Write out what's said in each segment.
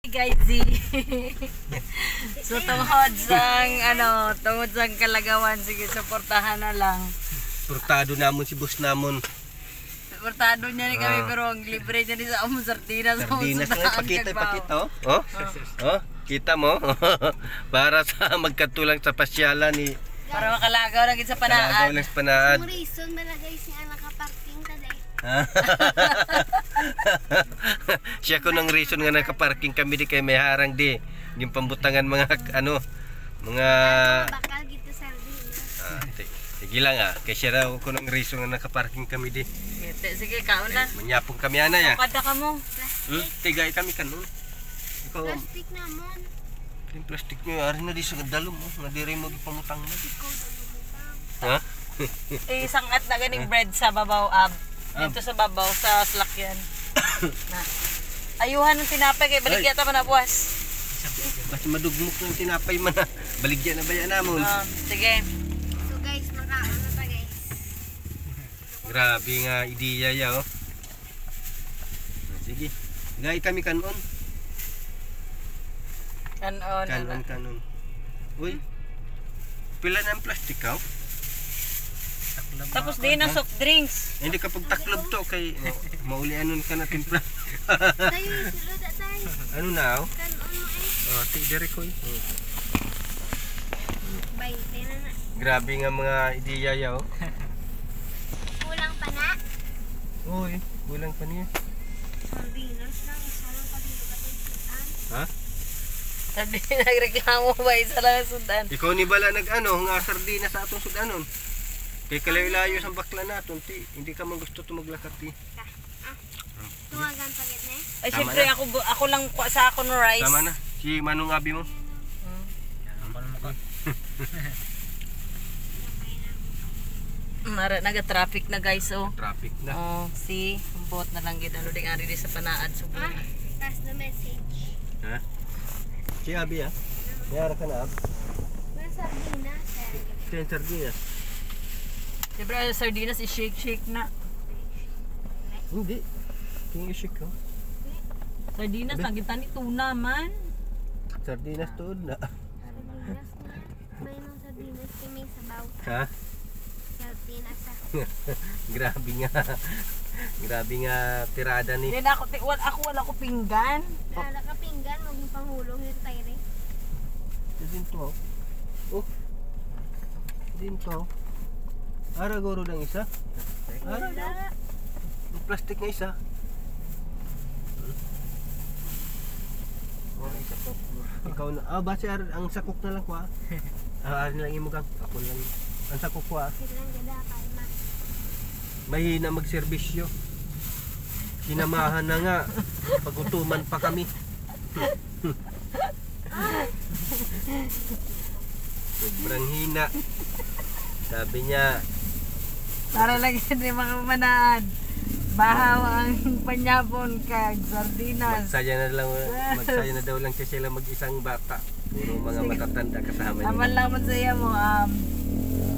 Guys, so tungod sang kalagawan, sige suportahan na lang. Suportado namon si boss namon. Suportado niya ni kami pero ang libre niya ni sa among sardinas. Sardinas na pakita oh. Oh, kita mo. Para sa magkatulang sa pasyalan ni para makalagaw na gid sa panaan. Kalagaw lang sa panaan. Ang reason malagay siya nakaparking taday. Siya ko nang reason nga nakaparking kami di kay may harang di. Yung pambutangan mga mga bakal gitu sardinas. Sige lang kay siya raw ko nang reason nga nakaparking kami di. Sige kaon na. Manyapong kami ana ya. Kada ka mo. Tigay kami kanon. Ikaw Plastic naman. yung plastic nyo ari na di sa dalom nga diri mo gipamutang na. Ha? Sangat na ganing bread sa babaw dito sa babaw sa slakyan. Na. Ayuhan ng tinapay kay baligya ta man na buwas. Basta madugmok ng tinapay man na. Baligya na baya namon. Sige. So guys, makaon na ta guys. Grabe nga ideya ya oh. Sige. Gay kami kanon. Kanon. Uy. Pila na ang plastic ka? Tapos din na soft drinks. Hindi kapag taklob to kay maulianon ka na timpla. Tayo sulod tayo. Ano na oh? Kanon mo Tigdere ko. Bye, na. Grabe nga mga ideya ya oh. Kulang pa na. Uy, kulang pa niya. Sardinas lang, isa lang pa dito katinsutan. Ha? Sabi nagreklamo ba isa lang ang sudan. Ikaw ni bala nga sardinas sa atong sudanon. Kay kalayo-layo sa bakla naton ti, hindi ka man gusto tumaglakat ti. Tuwagan pagit na eh. Ay syempre ako lang sa ako no rice. Tama na. Si Manong Abi mo. Mara naga-traffic na guys oh. Traffic na. Oh, si bot na lang gid ano ding ari sa panaad subo. Pass the message. Ha? Si Abi Yara ka na Ab. Mga sardinas. Ten sardinas. Siyempre sardinas i-shake na. Hindi. King shake ko. Sardinas ang kita ni tuna man. Sardinas tuod na. Sardinas na. May mga sardinas kami sa baw. Ha? Sardinas Grabe nga tirada ni. Then ako wala ko pinggan. Wala ka pinggan, huwag mo panghulong yung tayre. Din to. Oh. Din to. Ara goro lang isa. Ara. Yung plastic nga isa. Oh, isa to. Ikaw na. Base ang sakok na lang ko ari lang imo kang. Ako lang. Ang sakok ko Sige lang gada kalma. Mahina magserbisyo. Sinamahan na nga. Pagutuman pa kami. Sobrang hina. Sabi niya, Para lang yun yung mga manaan. Bahaw ang panyapon kag sardinas. magsaya na daw lang kasi sila mag-isang bata. Puro mga matatanda kasama niya. Aman lang mo sa iya mo,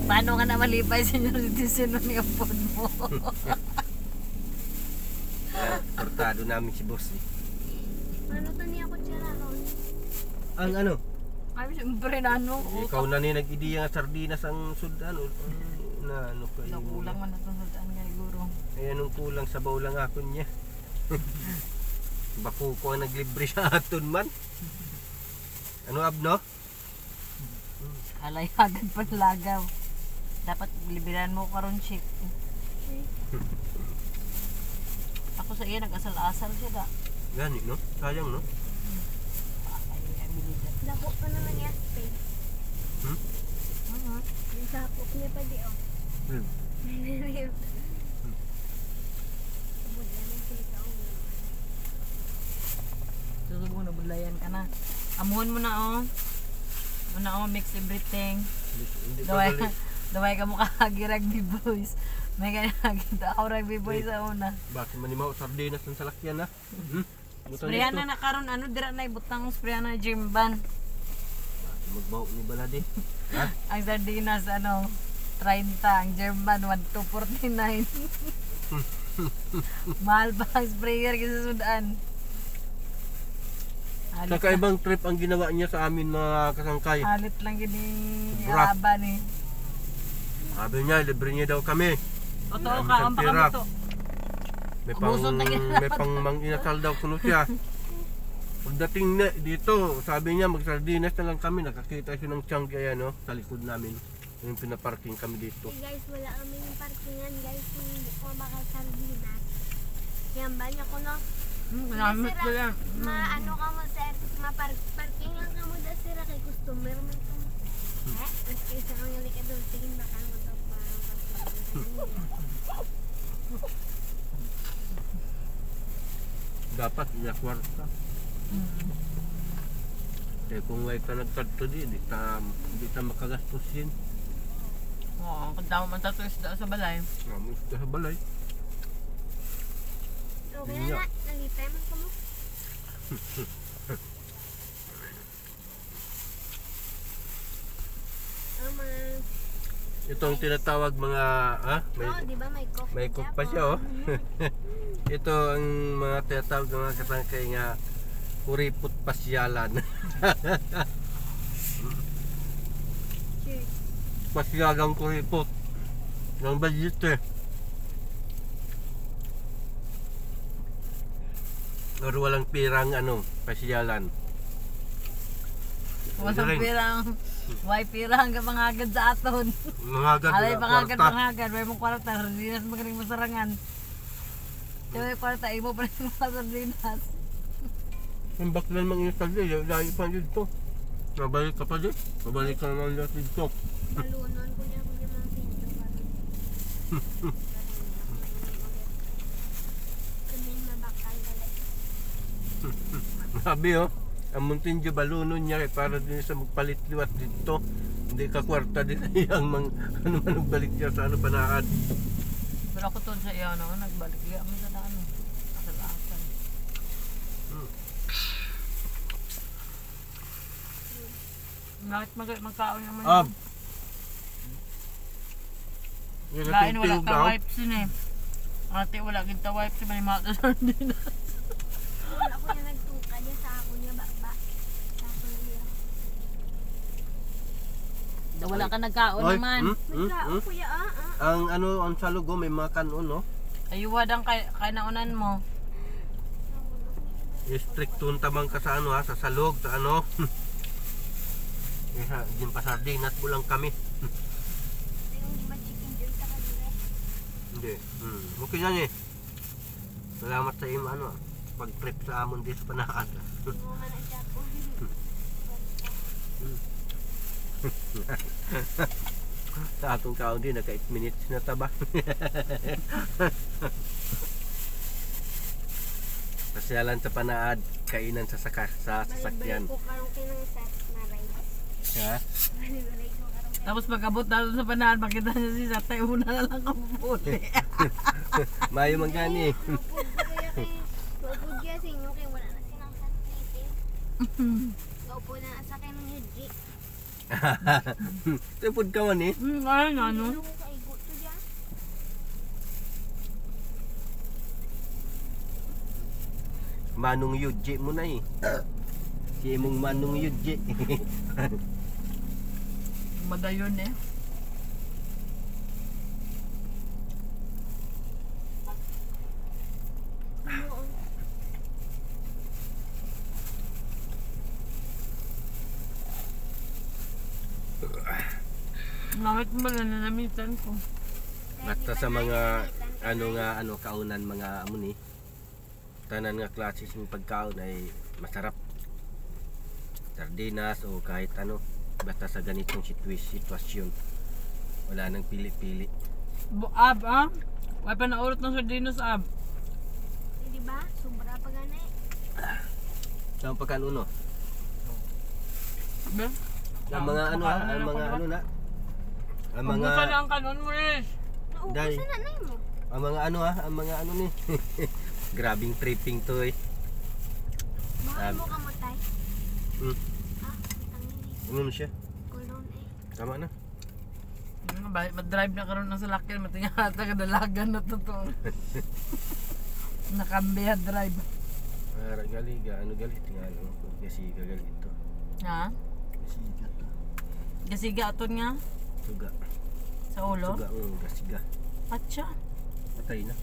paano ka na malipay senior citizen ng ipon mo? Portado namin si boss eh. Ano to niya ko tiyara ron? Ang ano? Ay, siyempre na ano. Ikaw na ni nag-ideya nga sardinas ang sudan. Na ano ka Kulang man na tunod-an nga siguro. Ay anong kulang sabaw lang ako niya. Bako ko ang naglibre sa aton man. Ano abno? Alay agad panlagaw. Dapat libiran mo karon chick. Ako sa iya nag-asal-asal siya da. Gani no? Sayang no? Dako pa naman niya space. Yung dako niya pa di oh. Susubok na budlayan ka na. Amuhon mo na oh. Muna mix everything. Daway ka mukha rugby boys. May nakita ako rugby boys sa una. Bakit manimaw sardinas ng salakyan na? Sprayan na karon ano dira na ibutang sprayan na gym ban. Magbaw ni balade. Ha? Ang sardinas 30, ang German 1249. Mahal pa ang sprayer kasi sudan. Alit, Kakaibang trip ang ginawa niya sa amin mga kasangkay. alit lang gini Sobra. aban eh. Sabi niya, libre niya daw kami. Totoo Ang ka, isang ang baka pira. mo to. May pang, Ubusot na ginagawa. may pang manginasal daw kuno siya. Pagdating na dito, sabi niya magsardinas na lang kami. Nakakita siya ng tiyanggi no, sa likod namin. Yung pinaparking kami dito. Hey guys, wala kami yung parkingan guys. Kung hindi ko makasardinas. Yan ba niya ko no? Namit ko yan. Maano ka mo sir, parkingan ka mo da sira kay customer man ka mo. Mas kaysa kang yung likadol, tingin baka mo to parang parkingan. Dapat iya kwarta. Eh kung way ka nagkadto di ta makagastos din. Oo, kung tama man tato isda sa balay. Amo sa balay. Okay na na, nalipay man ka mo. Itong tinatawag mga Di ba may cook? may cook pa siya oh. Ito ang mga tinatawag ng mga kasangkay nga kuripot pasyalan. Cheers. Pasyagang kuripot. Ng budget eh. Or walang pirang pasyalan. Walang pirang, way pirang ka pangagad sa aton. Mga agad Alay na pangagad, kwarta. pangagad. May mong kwarta, sardinas magaling masarangan. Yung may kwarta, imo pa rin mga sardinas. Ang baklan mang install din, layo pa dito. Mabalik ka pa din. Mabalik ka naman lahat dito. Malunon ko niya kung yung mga pinto parang. Kamin mabakal galit. Sabi oh, ang Muntindio balunon niya para din sa magpalit liwat dito. Hindi ka kwarta din ang ano man nagbalik siya sa panaad. Pero ako to sa iyo, nagbalik. Iya mo sa daan. Asal-asal. Bakit magkaon naman Ab. yun? Lain wala ka wipes yun eh. Ate wala kita wipes man yung mga sardinas. Wala ko niya nagtungka niya sa ako niya bakba. Sa ako niya. Wala ka nagkaon naman. Nagkao kuya Ang ang salugo may mga kanon no. Ayuwad ang kainaunan mo. Stricto tamang ka sa sa salog sa Yung pasardinas mo lang kami. Hindi ba chicken joy ka kadire? Hindi. Okay yan eh. Salamat sa imo pag-trip sa amon dito sa panaad. Hindi mo man ang siya po. Sa atong kaon din naka 8 minutes na taba. Pasyalan sa panaad, kainan sa sasakyan. Balibalik ko karong kinang set na rice. Ha? Balibalik ko karong Tapos pag-abot natin sa panahan, makita niya si Satay, una na lang kamupuli. Mayo man gani. Mapud ko kaya kay mapud kaya sa inyo kay wala na silang set native. Gaupo na sa kay ng hidji. Tupod ka man eh. Ay, ano? Ano ko kaigo to diyan? Manong Yuji mo na eh. Si imong Manong Yuji. Madayon eh. Oo. Nakit mo na nanamitan ko. Basta sa mga kaunan mga amon eh. Tanan nga klase ng pagkaon ay masarap. Sardinas o kahit basta sa ganitong sitwasyon. Wala nang pili-pili. Ab, ah? Wala pa naurot ng sardinas, ab. Di ba? Sobra pa ganay. Sa pagkaon Ba? Ang mga ang mga ang mga Kumusta na ang kanon mo, Riz? Day. Nauubusan na na mo. ang mga ni. Grabing tripping to eh. Mahal mo kamutay. Tangin Ano na siya? kulon eh. Tama na. Bakit mag-drive na karon ng salakyan, matinga ata kadalagan na totoo. Nakambiya drive. Ara gali, ano gali, tingala mo ko. Kasi kagali ito. Ha? Gasiga to. Gasiga aton nga Suga. sa ulo. Suga, gasiga. Atcha. Patay na.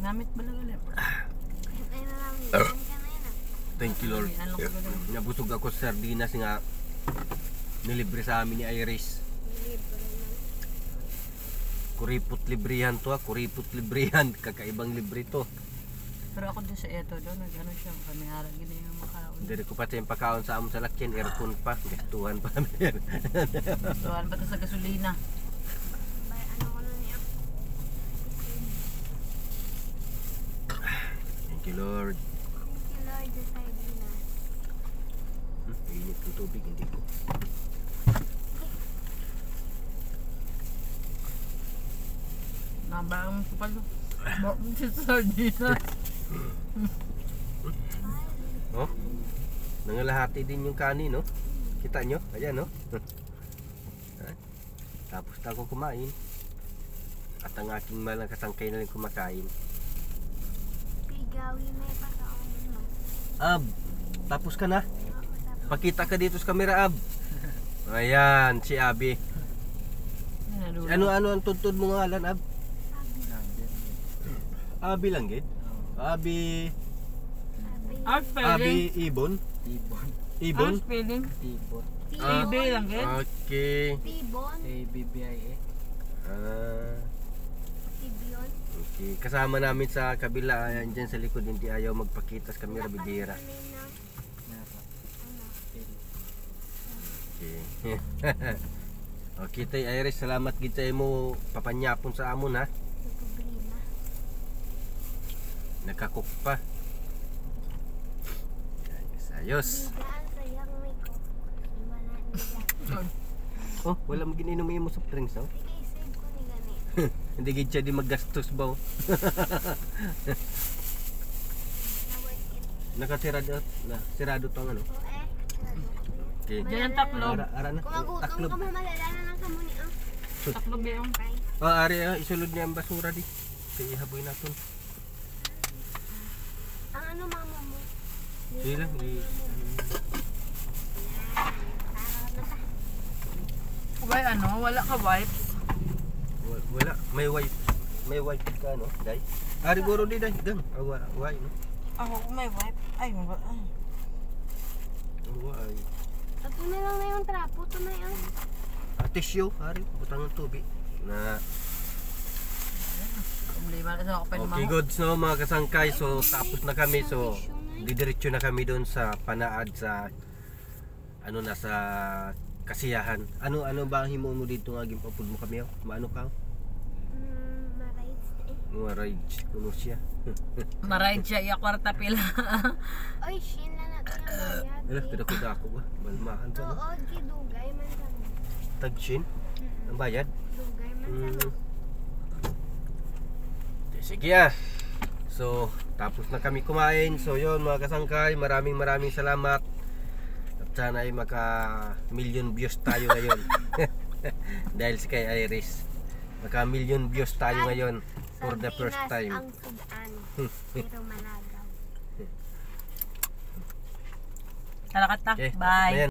Namit ba lang ulit? Ay na lang. Yan ka na yan. Thank you Lord. Ano ko gagawin? Nabusog ako sa sardinas nga nilibre sa amin ni Iris. Libre na. Kuripot librihan to kuripot librihan. Kakaibang libre to. Pero ako doon sa eto doon, nag-ano siya, kami harap gina yung makaon. Hindi ko pa yung pagkaon sa amon sa lakyan, aircon pa, gastuhan pa namin. Tuhan pa to sa gasolina. Ano ko na niya? Thank you Lord. Thank you Lord sa sardinas. Init ng tubig, hindi ko. Nabaang ko pa doon. Bakit si sardina? Oh, nangalahati din yung kanin, no? Kita nyo? Ayan, no? Tapos na ako kumain. At ang aking malang kasangkay na rin kumakain. Pigawi na yung pagkaon mo. Ab, tapos ka na? Oo, tapos. Pakita ka dito sa camera, Ab. Ayan, si Abi. Ano ang tuntun mo nga lan, Ab? Abi lang, gid? Abi... Art Abi spelling? Ibon? Ibon. Ibon? Art spelling? Tibon. TB lang eh. Okay. Tibon. A-B-B-I-A. Tibyon. Okay. Kasama namin sa kabila, ayan dyan sa likod, hindi ayaw magpakita sa camera, bidira. Nara. Ano? Pili. Okay. Okay, tay Iris, salamat kita mo papanyapon sa amon ha. Problema. Nagkakok pa. Ayos. Bigaan sa yang may ko. Wala nila. Oh, wala mo gininom mo soft drinks, oh. Sige, save ko ni gani. Hindi gid siya di maggastos ba? Oh. Na worth it. Nakasirado na, sirado to ang ano. O Okay. Diyan ang taklob. Ara na. Kung magutom Taklob. ka mo, malalaman ng kamuni ang Taklob yung. fry. Oh, ari isulod niya ang basura di. Kaya ihaboy naton. Ang ano mama mo? Sige lang, Why ano? Wala ka wipes? Wala, may wife ka no, dai. Ari guro di dai, dang. Away no. Ako may wipe. Ay, Away. Ito na lang na yung trapo. Ito na yung Tissue, ari, butang ng tubig. Na problema na sa ako pa okay, goods no mga kasangkay. So tapos na kami, so didiretso na kami doon sa panaad sa ano na sa kasiyahan. Ano ba ang himo mo dito nga gimpapud mo kami? Maano ka? marites eh. Mga rides kuno siya. Maride siya, iya kwarta pila. Oy, shin na natin ang bayad. Ala, kada ko ako ba? Malmahan pa no. Tuod, gidugay man sa mo. Tagshin ang bayad. Dugay man sa mo. Sige ah. So, tapos na kami kumain. So, yon mga kasangkay, maraming salamat. At sana ay maka-million views tayo ngayon. Dahil si kay Iris. Maka-million views tayo ngayon for the first time. Ang sudan. Pero malagaw. Talakat ta. Okay, Bye. ayan.